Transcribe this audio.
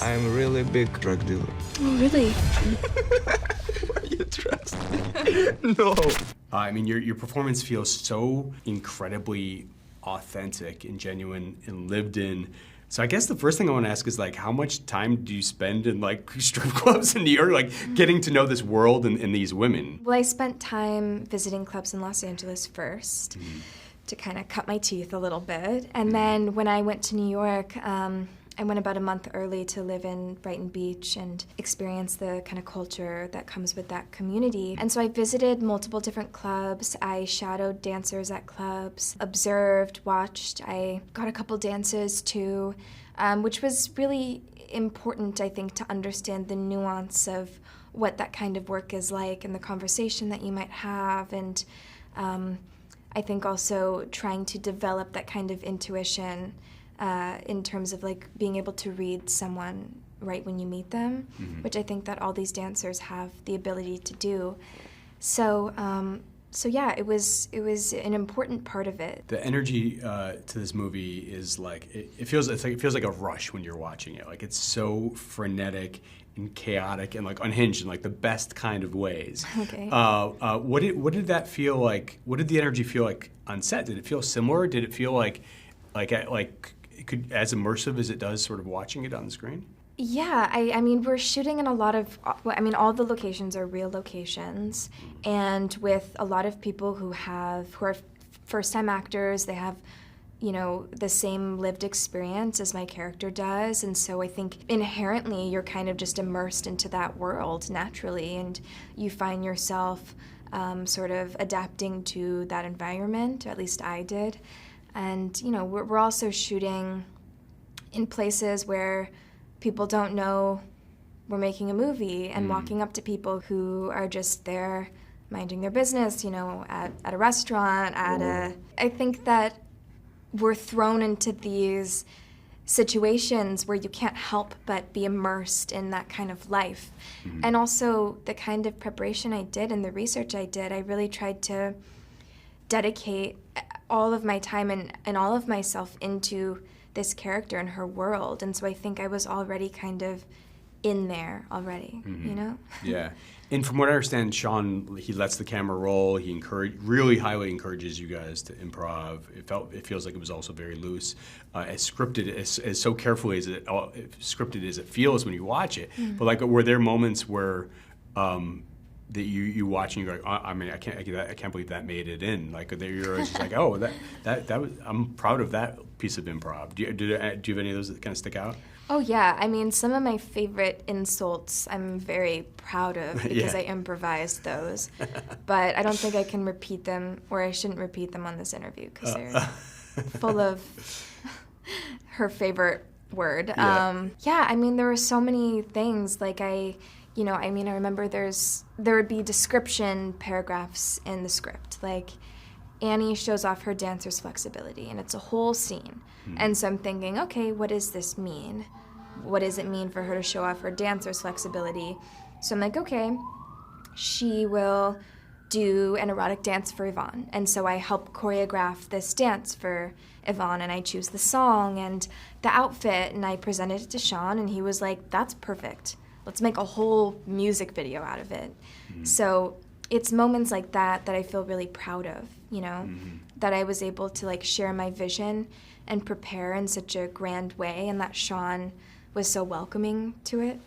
I'm a really big drug dealer. Oh, really? Why are you trust me? No. I mean, your performance feels so incredibly authentic and genuine and lived in. So I guess the first thing I want to ask is, like, how much time do you spend in, like, strip clubs in New York, like, getting to know this world and these women? Well, I spent time visiting clubs in Los Angeles first to kind of cut my teeth a little bit. And then when I went to New York, I went about a month early to live in Brighton Beach and experience the kind of culture that comes with that community. And so I visited multiple different clubs. I shadowed dancers at clubs, observed, watched. I got a couple dances too, which was really important, I think, to understand the nuance of what that kind of work is like and the conversation that you might have. And I think also trying to develop that kind of intuition in terms of, like, being able to read someone right when you meet them, which I think that all these dancers have the ability to do. So yeah, it was an important part of it. The energy to this movie is like it feels like a rush when you're watching it. Like, it's so frenetic and chaotic and, like, unhinged in, like, the best kind of ways. Okay. What did that feel like? What did the energy feel like on set? Did it feel similar? Did it feel like it could, as immersive as it does sort of watching it on the screen? Yeah, I mean, we're shooting in a lot of, all the locations are real locations, and with a lot of people who are first-time actors. They have, you know, the same lived experience as my character does, and so I think inherently you're kind of just immersed into that world naturally, and you find yourself sort of adapting to that environment, or at least I did. And, you know, we're also shooting in places where people don't know we're making a movie, and walking up to people who are just there minding their business, you know, at a restaurant, I think that we're thrown into these situations where you can't help but be immersed in that kind of life. And also the kind of preparation I did and the research I did, I really tried to dedicate all of my time and all of myself into this character and her world. And so I think I was already kind of in there already, you know? Yeah. And from what I understand, Sean, he lets the camera roll. He really highly encourages you guys to improv. It feels like it was also very loose, as scripted, as so carefully as scripted as it feels when you watch it. But, like, were there moments where that you watch and you're like, I mean, I can't believe that made it in. Like, you're just like, oh, that was, I'm proud of that piece of improv. Do you have any of those that kind of stick out? Oh yeah, I mean, some of my favorite insults I'm very proud of because I improvised those. But I don't think I can repeat them, or I shouldn't repeat them on this interview because they're full of her favorite word. Yeah, I mean, there were so many things. Like, I remember there would be description paragraphs in the script. Like, Annie shows off her dancer's flexibility, and it's a whole scene. And so I'm thinking, okay, what does this mean? What does it mean for her to show off her dancer's flexibility? So I'm like, okay, she will do an erotic dance for Yvonne. And so I help choreograph this dance for Yvonne, and I choose the song and the outfit, and I presented it to Sean, and he was like, that's perfect. Let's make a whole music video out of it. So it's moments like that that I feel really proud of, you know, that I was able to, like, share my vision and prepare in such a grand way, and that Sean was so welcoming to it.